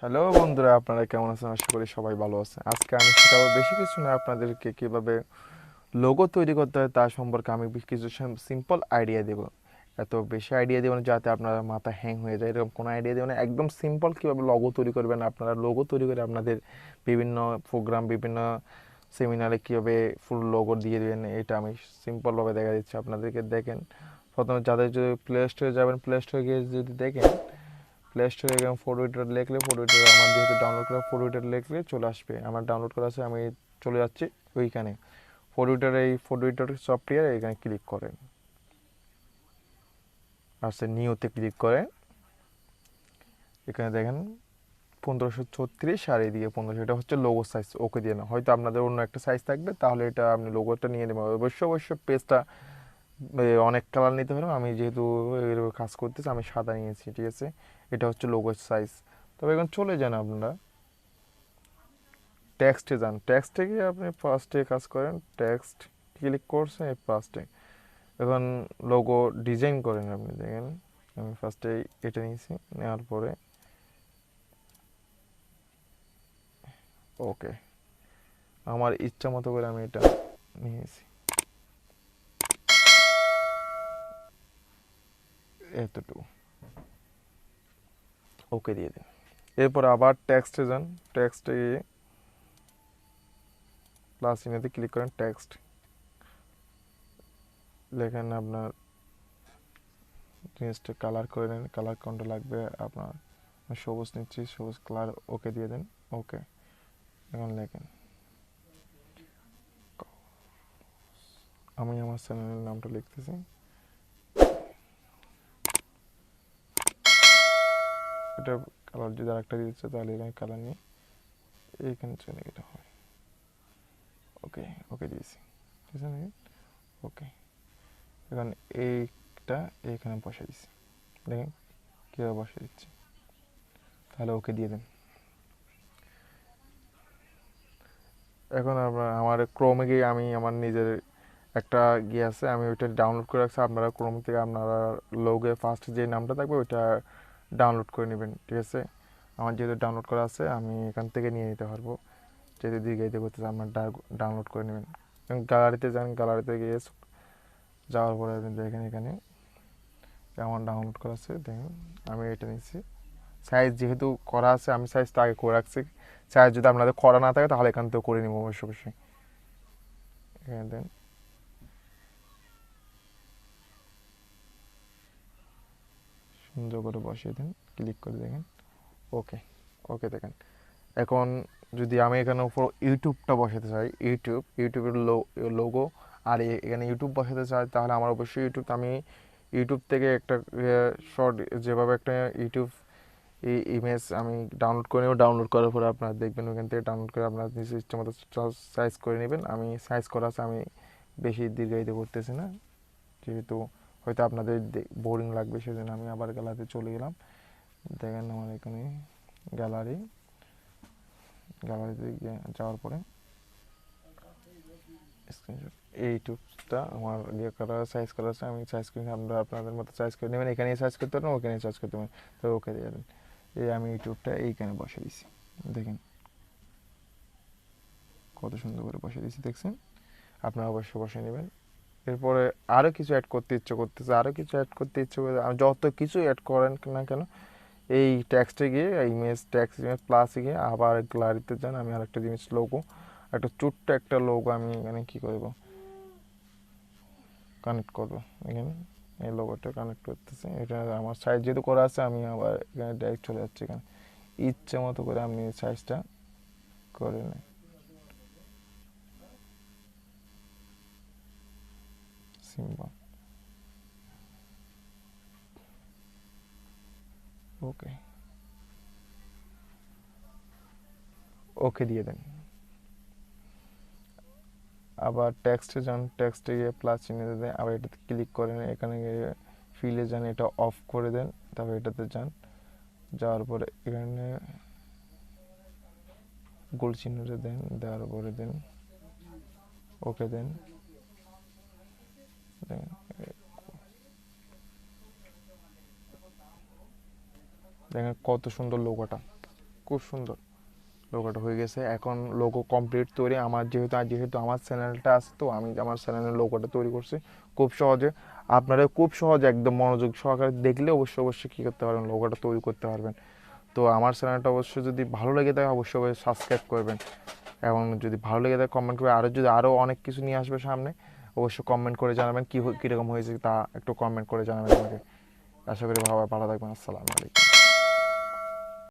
Hello বন্ধুরা, আপনারা কেমন আছেন? আশা করি সবাই ভালো আছে। আজকে আমি শেখাবো বেশি কিছু না, আপনাদেরকে কিভাবে লোগো তৈরি করতে হয় তার সম্পর্কে আমি কিছু সিম্পল আইডিয়া দেবো। এত বেশি আইডিয়া দেবো না যাতে আপনার মাথা হ্যাং হয়ে যায়, এরকম কোনো আইডিয়া দেবো না। একদম সিম্পল কীভাবে লোগো তৈরি করবেন, আপনারা লোগো তৈরি করে আপনাদের বিভিন্ন প্রোগ্রাম, বিভিন্ন সেমিনারে কীভাবে ফুল লোগো দিয়ে দেবেন, এটা আমি সিম্পলভাবে দেখা দিচ্ছি আপনাদেরকে। দেখেন, প্রথমে যাদের যদি প্লে স্টোরে যাবেন, প্লে স্টোরে গিয়ে যদি দেখেন, প্লে স্টোরে গেলাম, ফটো এডিটর লিখলে, ফটো এডিটর আমার যেহেতু ডাউনলোড করা, ফটো এডিটর লিখলে চলে আসবে। আমার ডাউনলোড করা আছে, আমি চলে যাচ্ছি ওইখানে। ফটো এডিটর, এই ফটো এডিটর সফটওয়্যার এখানে ক্লিক করেন, আর সে নিউতে ক্লিক করে এখানে দেখেন 1536 আর এইদিকে 1500, এটা হচ্ছে লোগো সাইজ। ওকে দিয়ে না, হয়তো আপনাদের অন্য একটা সাইজ থাকবে, তাহলে এটা আপনি লোগোটা নিয়ে নেবেন। অবশ্যই পেজটা অনেক কালার নিতে পারবেন। আমি যেহেতু এর কাজ করতেছি, আমি সাদা নিয়েছি, ঠিক আছে। এটা হচ্ছে লোগোর সাইজ। তবে এখন চলে যান আপনারা টেক্সটে যান, টেক্সটে গিয়ে আপনি ফার্স্টে কাজ করেন, টেক্সট ক্লিক করছেন এই ফার্স্টে। এখন লোগো ডিজাইন করেন, আপনি দেখেন আমি ফার্স্টে এটা নিয়েছি, নেওয়ার পরে ওকে, আমার ইচ্ছা মতো করে আমি এটা নিয়েছি, এতটুকু। ওকে দিয়ে দিন। এরপর আবার টেক্সটে যান, টেক্সটে গিয়ে প্লাস চিহ্নতে ক্লিক করেন, টেক্সট লেখেন আপনার জিনিসটা, কালার করে নেন, কালার কোনটা লাগবে আপনার। আমি সবুজ নিচ্ছি, সবুজ কালার, ওকে দিয়ে দেন। ওকে, এখন লেখেন, আমি আমার চ্যানেলের নামটা লিখতেছি। এটা কালার যদি আরেকটা দিচ্ছে, তাহলে এখানে কালার নিয়ে এইখানে চলে এটা হয়। ওকে, ওকে দিয়েছি, ঠিক আছে। ওকে, এখন এইটা এইখানে বসে দিচ্ছি, দেখেন কীভাবে বসে দিচ্ছি। তাহলে ওকে দিয়ে দেন। এখন আপনার আমার ক্রোমে গিয়ে আমি আমার নিজের একটা আছে, আমি ওইটা ডাউনলোড করে রাখছি। আপনারা ক্রোম থেকে আপনারা লোগে ফার্স্ট যে নামটা থাকবে ওইটা ডাউনলোড করে নেবেন, ঠিক আছে। আমার যেহেতু ডাউনলোড করা আছে, আমি এখান থেকে নিয়ে নিতে পারবো। যেহেতু দীর্ঘায়িত করতেছে, আপনার ডাউনলোড করে নেবেন। গ্যালারিতে যান, গ্যালারিতে গিয়ে যাওয়ার পরে আপনি দেখেন এখানে আমার ডাউনলোড করা আছে, দেখেন আমি এটা নিচ্ছি। সাইজ যেহেতু করা আছে, আমি সাইজটা আগে করে রাখছি। সাইজ যদি আপনাদের করা না থাকে, তাহলে এখান থেকে করে নিব অবশ্যই অবশ্যই। এখানে দেন, সুন্দর করে বসিয়ে দেন, ক্লিক করে দেখেন। ওকে, ওকে দেখেন। এখন যদি আমি এখানে উপর ইউটিউবটা বসাতে চাই, ইউটিউবের লোগো, আর এখানে ইউটিউব বসাতে চাই, তাহলে আমার অবশ্যই আমি ইউটিউব থেকে একটা শর্ট, যেভাবে একটা ইউটিউব ইমেজ আমি ডাউনলোড করে নেব। ডাউনলোড করার পরে আপনারা দেখবেন ওখান থেকে ডাউনলোড করে আপনার নিজের ইচ্ছা মতো সাইজ করে নেবেন। আমি সাইজ করা আছে, আমি বেশি দীর্ঘায়িত করতেছি না, যেহেতু হয়তো আপনাদের বোরিং লাগবে, সেজন্য আমি আবার গ্যালারিতে চলে গেলাম। দেখেন আমার এখানে গ্যালারিতে যাওয়ার পরে স্ক্রিনশট, এইটুকটা আমার ইয়ে করা সাইজ করা আছে, আমি সাইজ করে, আপনারা আপনাদের মতো সাইজ করে নেবেন। এখানে সাইজ করতে পারেন, ওখানে সাইজ করতে পারেন, তো ওকে দিয়ে দেন। এই আমি ইউটিউবটা এইখানে বসে দিছি, দেখেন কত সুন্দর করে বসে দিয়েছি, দেখছেন। আপনারা অবশ্যই বসে নেবেন। এরপরে আরও কিছু অ্যাড করতে ইচ্ছে করতেছে, আরও কিছু অ্যাড করতে ইচ্ছে করে, যত কিছু অ্যাড করেন না কেন, এই ট্যাক্সটে গিয়ে ইমেজ, ট্যাক্স ইমেজ প্লাসে গিয়ে আবার গ্যালারিতে যান। আমি আরেকটা জিনিস লোগো, একটা ছোট্ট একটা লোগো আমি এখানে কী করব, কানেক্ট করব। এখানে এই লোগোটা কানেক্ট করতেছি, এটা আমার সাইজ যেহেতু করা আছে, আমি আবার এখানে ডাইরেক্ট চলে যাচ্ছি। এখানে ইচ্ছে মতো করে আপনি সাইজটা করে নেন, সিম্পল। ওকে, ওকে দিয়ে দেন। আবার টেক্সটে যান, টেক্সটে গিয়ে প্লাস চিহ্ন দেন, আবার এটাতে ক্লিক করেন, এখানে গিয়ে ফিলে যান, এটা অফ করে দেন, তারপর এটাতে যান। যাওয়ার পরে এখানে গোল চিহ্নটা দেন, দেওয়ার পরে দেন ওকে দেন। দেখেন কত সুন্দর লোগোটা, খুব সুন্দর লোগোটা হয়ে গেছে। এখন লোগো কমপ্লিট তৈরি। আমার যেহেতু আমার চ্যানেলটা আছে, তো আমি আমার চ্যানেলের লোগোটা তৈরি করছি খুব সহজে। আপনারা খুব সহজে একদম মনোযোগ সহকারে দেখলে অবশ্যই কী করতে পারবেন, লোগোটা তৈরি করতে পারবেন। তো আমার চ্যানেলটা অবশ্যই যদি ভালো লেগে থাকে অবশ্যই সাবস্ক্রাইব করবেন, এবং যদি ভালো লেগে থাকে কমেন্ট করে, আরও অনেক কিছু নিয়ে আসবে সামনে, অবশ্যই কমেন্ট করে জানাবেন কীরকম হয়েছে তা একটু কমেন্ট করে জানাবেন আমাকে। আশা করি ভালো থাকবেন। আসসালামু আলাইকুম।